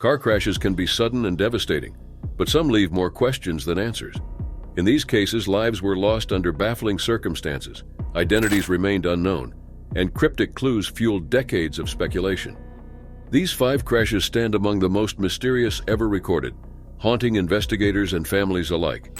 Car crashes can be sudden and devastating, but some leave more questions than answers. In these cases, lives were lost under baffling circumstances, identities remained unknown, and cryptic clues fueled decades of speculation. These 5 crashes stand among the most mysterious ever recorded, haunting investigators and families alike.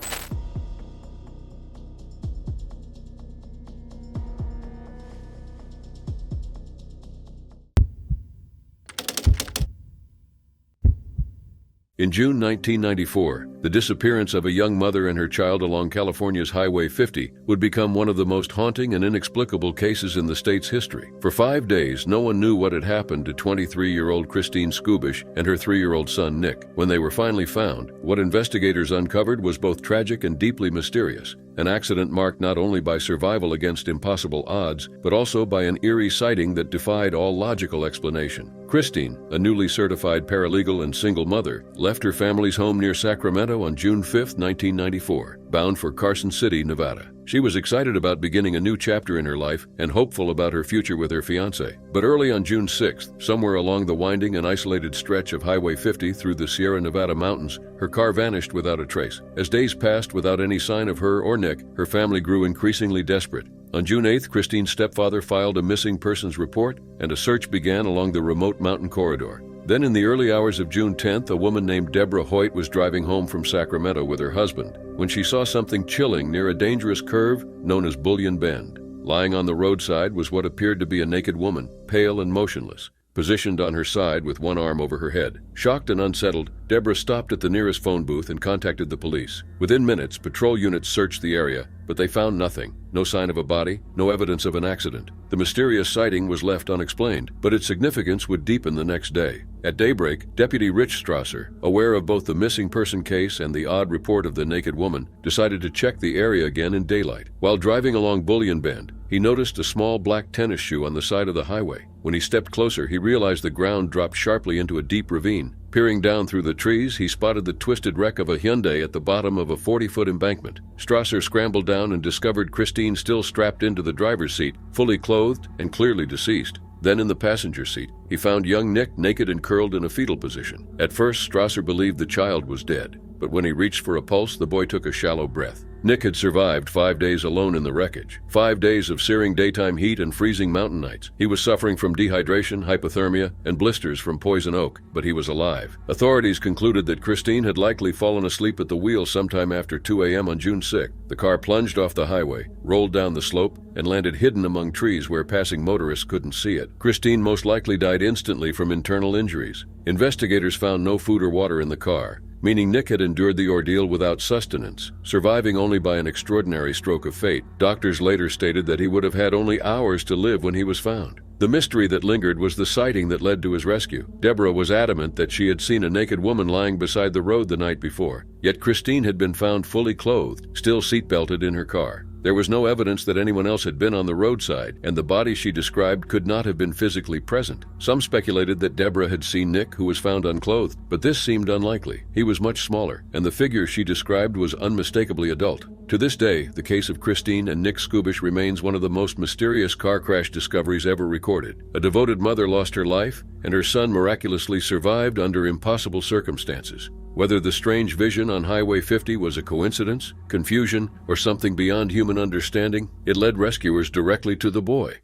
In June 1994, the disappearance of a young mother and her child along California's Highway 50 would become one of the most haunting and inexplicable cases in the state's history. For 5 days, no one knew what had happened to 23-year-old Christine Skubish and her 3-year-old son Nick. When they were finally found, what investigators uncovered was both tragic and deeply mysterious. An accident marked not only by survival against impossible odds, but also by an eerie sighting that defied all logical explanation. Christine, a newly certified paralegal and single mother, left her family's home near Sacramento on June 5, 1994, bound for Carson City, Nevada. She was excited about beginning a new chapter in her life and hopeful about her future with her fiancé. But early on June 6th, somewhere along the winding and isolated stretch of Highway 50 through the Sierra Nevada mountains, her car vanished without a trace. As days passed without any sign of her or Nick, her family grew increasingly desperate. On June 8th, Christine's stepfather filed a missing persons report, and a search began along the remote mountain corridor. Then in the early hours of June 10th, a woman named Deborah Hoyt was driving home from Sacramento with her husband when she saw something chilling near a dangerous curve known as Bullion Bend. Lying on the roadside was what appeared to be a naked woman, pale and motionless, positioned on her side with one arm over her head. Shocked and unsettled, Deborah stopped at the nearest phone booth and contacted the police. Within minutes, patrol units searched the area, but they found nothing. No sign of a body, no evidence of an accident. The mysterious sighting was left unexplained, but its significance would deepen the next day. At daybreak, Deputy Rich Strasser, aware of both the missing person case and the odd report of the naked woman, decided to check the area again in daylight. While driving along Bullion Bend, he noticed a small black tennis shoe on the side of the highway. When he stepped closer, he realized the ground dropped sharply into a deep ravine. Peering down through the trees, he spotted the twisted wreck of a Hyundai at the bottom of a 40-foot embankment. Strasser scrambled down and discovered Christine still strapped into the driver's seat, fully clothed and clearly deceased. Then in the passenger seat, he found young Nick naked and curled in a fetal position. At first, Strasser believed the child was dead, but when he reached for a pulse, the boy took a shallow breath. Nick had survived 5 days alone in the wreckage. 5 days of searing daytime heat and freezing mountain nights. He was suffering from dehydration, hypothermia, and blisters from poison oak, but he was alive. Authorities concluded that Christine had likely fallen asleep at the wheel sometime after 2 a.m. on June 6th. The car plunged off the highway, rolled down the slope, and landed hidden among trees where passing motorists couldn't see it. Christine most likely died instantly from internal injuries. Investigators found no food or water in the car, meaning Nick had endured the ordeal without sustenance, surviving only by an extraordinary stroke of fate. Doctors later stated that he would have had only hours to live when he was found. The mystery that lingered was the sighting that led to his rescue. Deborah was adamant that she had seen a naked woman lying beside the road the night before, yet Christine had been found fully clothed, still seatbelted in her car. There was no evidence that anyone else had been on the roadside, and the body she described could not have been physically present. Some speculated that Deborah had seen Nick, who was found unclothed, but this seemed unlikely. He was much smaller, and the figure she described was unmistakably adult. To this day, the case of Christine and Nick Skubish remains one of the most mysterious car crash discoveries ever recorded. A devoted mother lost her life, and her son miraculously survived under impossible circumstances. Whether the strange vision on Highway 50 was a coincidence, confusion, or something beyond human understanding, it led rescuers directly to the boy.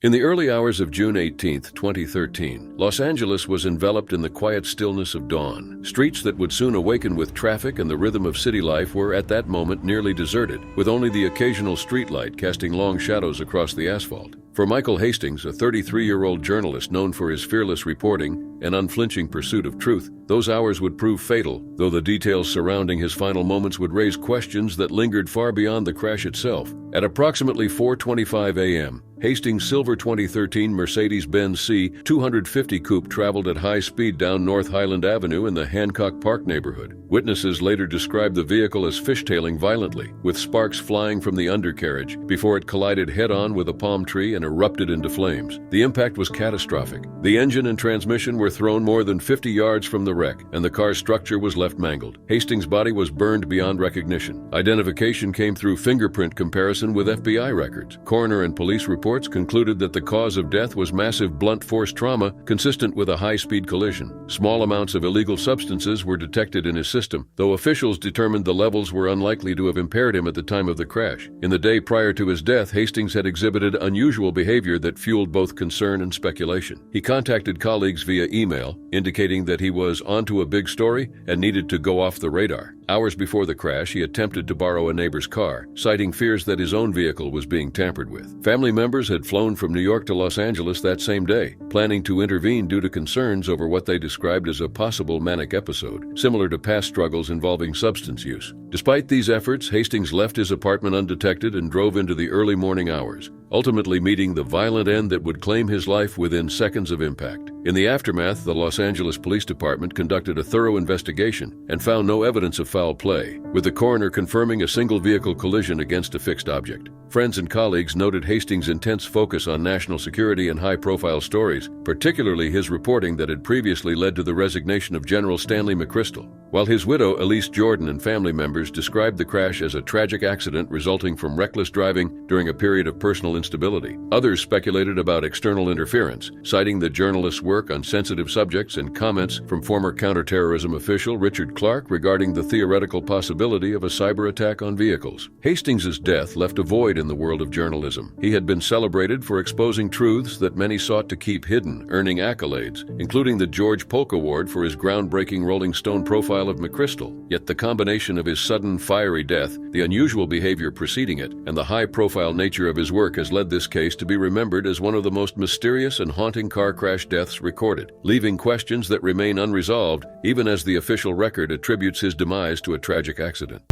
In the early hours of June 18, 2013, Los Angeles was enveloped in the quiet stillness of dawn. Streets that would soon awaken with traffic and the rhythm of city life were at that moment nearly deserted, with only the occasional streetlight casting long shadows across the asphalt. For Michael Hastings, a 33-year-old journalist known for his fearless reporting and unflinching pursuit of truth, those hours would prove fatal, though the details surrounding his final moments would raise questions that lingered far beyond the crash itself. At approximately 4:25 a.m., Hastings' silver 2013 Mercedes-Benz C250 coupe traveled at high speed down North Highland Avenue in the Hancock Park neighborhood. Witnesses later described the vehicle as fishtailing violently, with sparks flying from the undercarriage before it collided head-on with a palm tree and erupted into flames. The impact was catastrophic. The engine and transmission were thrown more than 50 yards from the wreck, and the car's structure was left mangled. Hastings' body was burned beyond recognition. Identification came through fingerprint comparison with FBI records. Coroner and police reports concluded that the cause of death was massive blunt force trauma consistent with a high-speed collision. Small amounts of illegal substances were detected in his system, though officials determined the levels were unlikely to have impaired him at the time of the crash. In the day prior to his death, Hastings had exhibited unusual behavior that fueled both concern and speculation. He contacted colleagues via email, indicating that he was onto a big story and needed to go off the radar. Hours before the crash, he attempted to borrow a neighbor's car, citing fears that his own vehicle was being tampered with. Family members had flown from New York to Los Angeles that same day, planning to intervene due to concerns over what they described as a possible manic episode, similar to past struggles involving substance use. Despite these efforts, Hastings left his apartment undetected and drove into the early morning hours, ultimately meeting the violent end that would claim his life within seconds of impact. In the aftermath, the Los Angeles Police Department conducted a thorough investigation and found no evidence of foul play, with the coroner confirming a single vehicle collision against a fixed object. Friends and colleagues noted Hastings' intense focus on national security and high-profile stories, particularly his reporting that had previously led to the resignation of General Stanley McChrystal. While his widow, Elise Jordan, and family members described the crash as a tragic accident resulting from reckless driving during a period of personal instability, others speculated about external interference, citing the journalist's work on sensitive subjects and comments from former counterterrorism official Richard Clark regarding the theoretical possibility of a cyber attack on vehicles. Hastings' death left a void in the world of journalism. He had been celebrated for exposing truths that many sought to keep hidden, earning accolades, including the George Polk Award for his groundbreaking Rolling Stone profile of McChrystal. Yet the combination of his sudden, fiery death, the unusual behavior preceding it, and the high-profile nature of his work has led this case to be remembered as one of the most mysterious and haunting car crash deaths recorded, leaving questions that remain unresolved even as the official record attributes his demise to a tragic accident.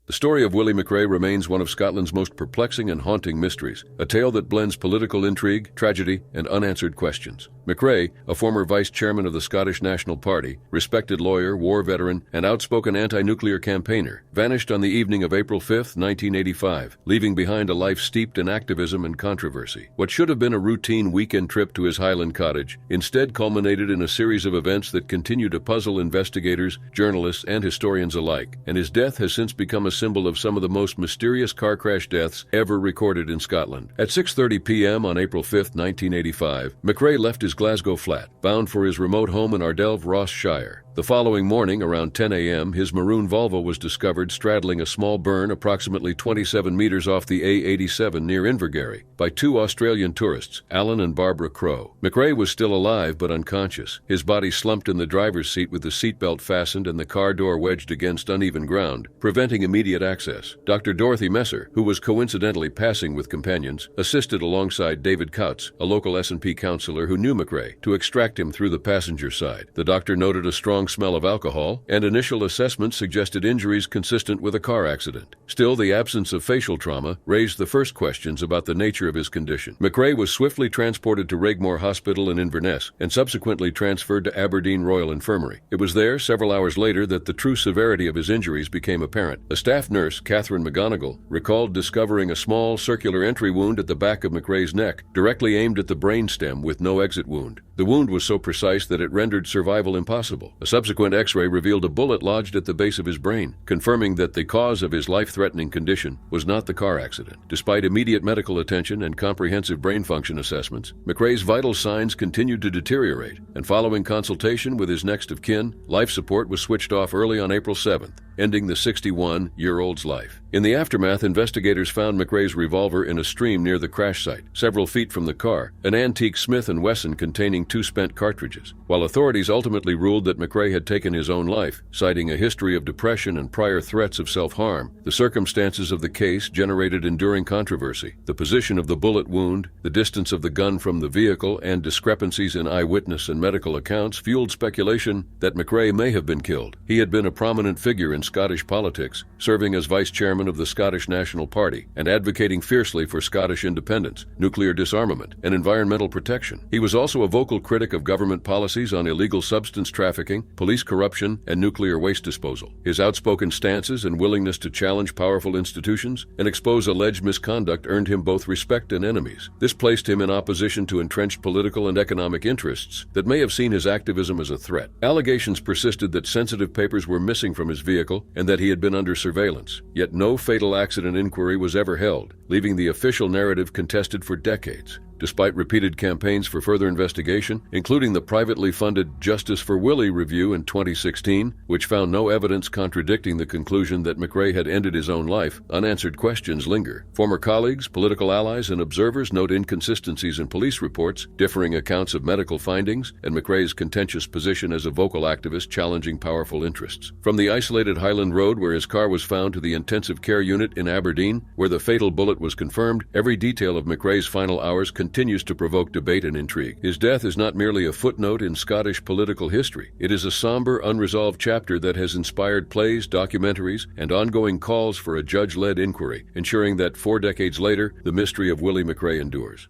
The story of Willie McRae remains one of Scotland's most perplexing and haunting mysteries, a tale that blends political intrigue, tragedy, and unanswered questions. McRae, a former vice chairman of the Scottish National Party, respected lawyer, war veteran, and outspoken anti-nuclear campaigner, vanished on the evening of April 5, 1985, leaving behind a life steeped in activism and controversy. What should have been a routine weekend trip to his Highland cottage instead culminated in a series of events that continue to puzzle investigators, journalists, and historians alike, and his death has since become a symbol of some of the most mysterious car crash deaths ever recorded in Scotland. At 6:30 p.m. on April 5, 1985, McRae left his Glasgow flat, bound for his remote home in Ardell, Ross Shire. The following morning, around 10 a.m., his maroon Volvo was discovered straddling a small burn approximately 27 meters off the A87 near Invergarry by two Australian tourists, Alan and Barbara Crow. McRae was still alive but unconscious, his body slumped in the driver's seat with the seatbelt fastened and the car door wedged against uneven ground, preventing immediate access. Dr. Dorothy Messer, who was coincidentally passing with companions, assisted alongside David Kautz, a local S&P counselor who knew McRae, to extract him through the passenger side. The doctor noted a strong smell of alcohol, and initial assessments suggested injuries consistent with a car accident. Still, the absence of facial trauma raised the first questions about the nature of his condition. McRae was swiftly transported to Regmore Hospital in Inverness and subsequently transferred to Aberdeen Royal Infirmary. It was there, several hours later, that the true severity of his injuries became apparent. A staff nurse, Catherine McGonigal, recalled discovering a small circular entry wound at the back of McRae's neck, directly aimed at the brainstem with no exit wound. The wound was so precise that it rendered survival impossible. A subsequent X-ray revealed a bullet lodged at the base of his brain, confirming that the cause of his life-threatening condition was not the car accident. Despite immediate medical attention and comprehensive brain function assessments, McRae's vital signs continued to deteriorate, and following consultation with his next of kin, life support was switched off early on April 7th, ending the 61-year-old's life. In the aftermath, investigators found McRae's revolver in a stream near the crash site, several feet from the car, an antique Smith & Wesson containing 2 spent cartridges. While authorities ultimately ruled that McRae had taken his own life, citing a history of depression and prior threats of self-harm, the circumstances of the case generated enduring controversy. The position of the bullet wound, the distance of the gun from the vehicle, and discrepancies in eyewitness and medical accounts fueled speculation that McRae may have been killed. He had been a prominent figure in Scottish politics, serving as vice chairman of the Scottish National Party and advocating fiercely for Scottish independence, nuclear disarmament, and environmental protection. He was also a vocal vocal critic of government policies on illegal substance trafficking, police corruption, and nuclear waste disposal. His outspoken stances and willingness to challenge powerful institutions and expose alleged misconduct earned him both respect and enemies. This placed him in opposition to entrenched political and economic interests that may have seen his activism as a threat. Allegations persisted that sensitive papers were missing from his vehicle and that he had been under surveillance. Yet no fatal accident inquiry was ever held, leaving the official narrative contested for decades. Despite repeated campaigns for further investigation, including the privately funded Justice for Willie review in 2016, which found no evidence contradicting the conclusion that McRae had ended his own life, unanswered questions linger. Former colleagues, political allies, and observers note inconsistencies in police reports, differing accounts of medical findings, and McRae's contentious position as a vocal activist challenging powerful interests. From the isolated Highland Road where his car was found to the intensive care unit in Aberdeen, where the fatal bullet was confirmed, every detail of McRae's final hours continues to provoke debate and intrigue. His death is not merely a footnote in Scottish political history. It is a somber, unresolved chapter that has inspired plays, documentaries, and ongoing calls for a judge-led inquiry, ensuring that 4 decades later, the mystery of Willie McRae endures.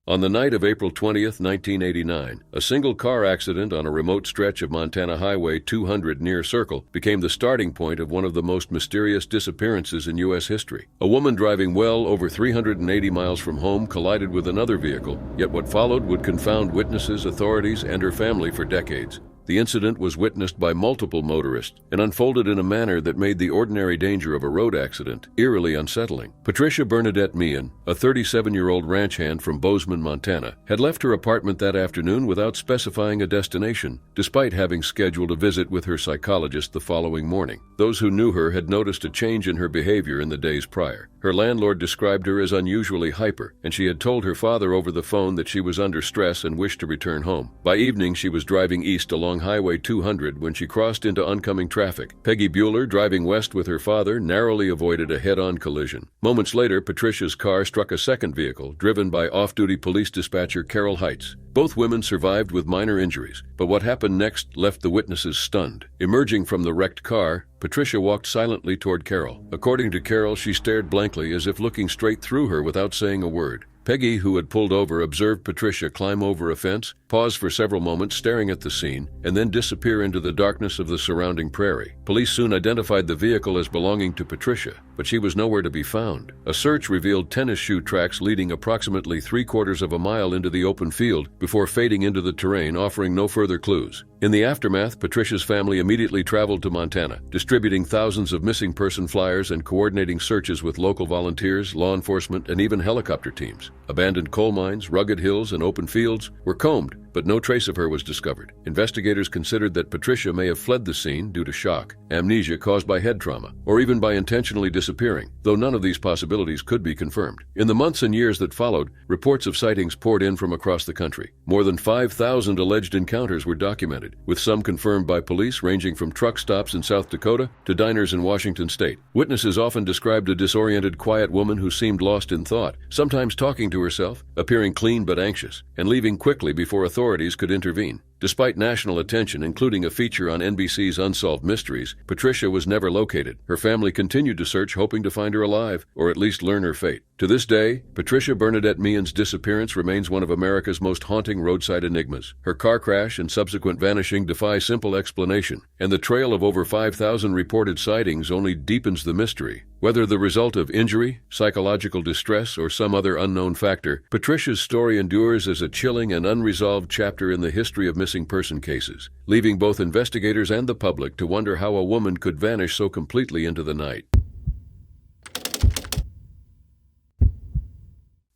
On the night of April 20th, 1989, a single car accident on a remote stretch of Montana Highway 200 near Circle became the starting point of one of the most mysterious disappearances in U.S. history. A woman driving well over 380 miles from home collided with another vehicle, yet what followed would confound witnesses, authorities, and her family for decades. The incident was witnessed by multiple motorists and unfolded in a manner that made the ordinary danger of a road accident eerily unsettling. Patricia Bernadette Meehan, a 37-year-old ranch hand from Bozeman, Montana, had left her apartment that afternoon without specifying a destination, despite having scheduled a visit with her psychologist the following morning. Those who knew her had noticed a change in her behavior in the days prior. Her landlord described her as unusually hyper, and she had told her father over the phone that she was under stress and wished to return home. By evening, she was driving east along Highway 200 when she crossed into oncoming traffic. Peggy Bueller, driving west with her father, narrowly avoided a head-on collision. Moments later, Patricia's car struck a second vehicle, driven by off-duty police dispatcher Carol Heitz. Both women survived with minor injuries, but what happened next left the witnesses stunned. Emerging from the wrecked car, Patricia walked silently toward Carol. According to Carol, she stared blankly as if looking straight through her without saying a word. Peggy, who had pulled over, observed Patricia climb over a fence, pause for several moments staring at the scene, and then disappear into the darkness of the surrounding prairie. Police soon identified the vehicle as belonging to Patricia, but she was nowhere to be found. A search revealed tennis shoe tracks leading approximately 3/4 of a mile into the open field before fading into the terrain, offering no further clues. In the aftermath, Patricia's family immediately traveled to Montana, distributing thousands of missing person flyers and coordinating searches with local volunteers, law enforcement, and even helicopter teams. Abandoned coal mines, rugged hills, and open fields were combed, but no trace of her was discovered. Investigators considered that Patricia may have fled the scene due to shock, amnesia caused by head trauma, or even by intentionally disappearing, though none of these possibilities could be confirmed. In the months and years that followed, reports of sightings poured in from across the country. More than 5,000 alleged encounters were documented, with some confirmed by police ranging from truck stops in South Dakota to diners in Washington state. Witnesses often described a disoriented, quiet woman who seemed lost in thought, sometimes talking to herself, appearing clean but anxious, and leaving quickly before authorities could intervene. Despite national attention, including a feature on NBC's Unsolved Mysteries, Patricia was never located. Her family continued to search, hoping to find her alive, or at least learn her fate. To this day, Patricia Bernadette Meehan's disappearance remains one of America's most haunting roadside enigmas. Her car crash and subsequent vanishing defy simple explanation, and the trail of over 5,000 reported sightings only deepens the mystery. Whether the result of injury, psychological distress, or some other unknown factor, Patricia's story endures as a chilling and unresolved chapter in the history of missing person cases, leaving both investigators and the public to wonder how a woman could vanish so completely into the night.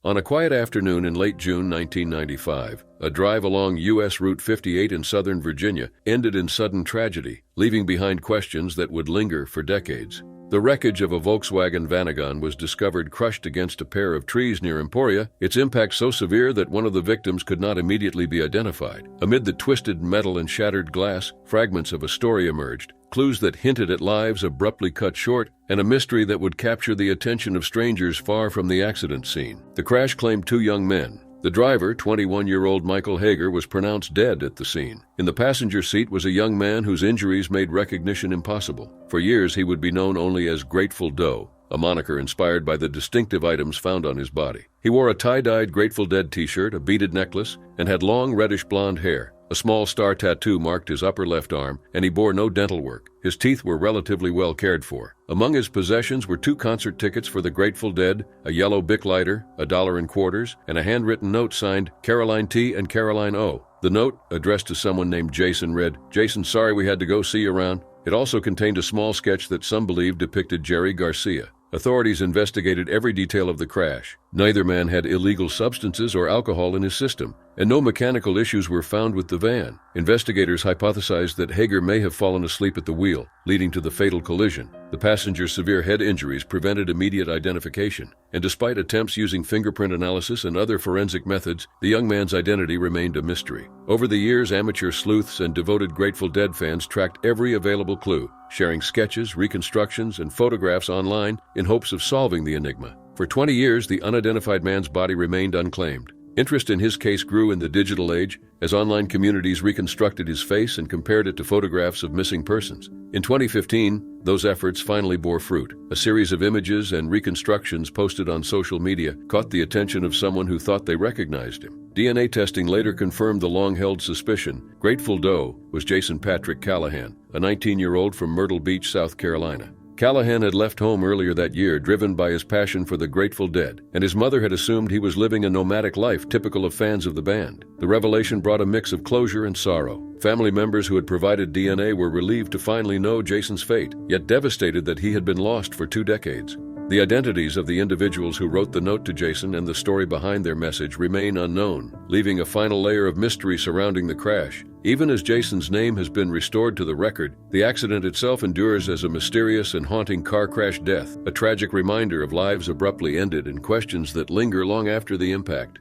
On a quiet afternoon in late June 1995, a drive along U.S. Route 58 in southern Virginia ended in sudden tragedy, leaving behind questions that would linger for decades. The wreckage of a Volkswagen Vanagon was discovered crushed against a pair of trees near Emporia, its impact so severe that one of the victims could not immediately be identified. Amid the twisted metal and shattered glass, fragments of a story emerged, clues that hinted at lives abruptly cut short, and a mystery that would capture the attention of strangers far from the accident scene. The crash claimed 2 young men. The driver, 21-year-old Michael Hager, was pronounced dead at the scene. In the passenger seat was a young man whose injuries made recognition impossible. For years, he would be known only as Grateful Doe, a moniker inspired by the distinctive items found on his body. He wore a tie-dyed Grateful Dead t-shirt, a beaded necklace, and had long reddish-blonde hair. A small star tattoo marked his upper left arm, and he bore no dental work. His teeth were relatively well cared for. Among his possessions were 2 concert tickets for the Grateful Dead, a yellow Bic lighter, $1.25, and a handwritten note signed Caroline T. and Caroline O. The note, addressed to someone named Jason, read, "Jason, sorry we had to go see you around." It also contained a small sketch that some believed depicted Jerry Garcia. Authorities investigated every detail of the crash. Neither man had illegal substances or alcohol in his system, and no mechanical issues were found with the van. Investigators hypothesized that Hager may have fallen asleep at the wheel, leading to the fatal collision. The passenger's severe head injuries prevented immediate identification, and despite attempts using fingerprint analysis and other forensic methods, the young man's identity remained a mystery. Over the years, amateur sleuths and devoted Grateful Dead fans tracked every available clue, sharing sketches, reconstructions, and photographs online in hopes of solving the enigma. For 20 years, the unidentified man's body remained unclaimed. Interest in his case grew in the digital age as online communities reconstructed his face and compared it to photographs of missing persons. In 2015, those efforts finally bore fruit. A series of images and reconstructions posted on social media caught the attention of someone who thought they recognized him. DNA testing later confirmed the long-held suspicion. Grateful Doe was Jason Patrick Callahan, a 19-year-old from Myrtle Beach, South Carolina. Callahan had left home earlier that year, driven by his passion for the Grateful Dead, and his mother had assumed he was living a nomadic life typical of fans of the band. The revelation brought a mix of closure and sorrow. Family members who had provided DNA were relieved to finally know Jason's fate, yet devastated that he had been lost for 2 decades. The identities of the individuals who wrote the note to Jason and the story behind their message remain unknown, leaving a final layer of mystery surrounding the crash. Even as Jason's name has been restored to the record, the accident itself endures as a mysterious and haunting car crash death, a tragic reminder of lives abruptly ended and questions that linger long after the impact.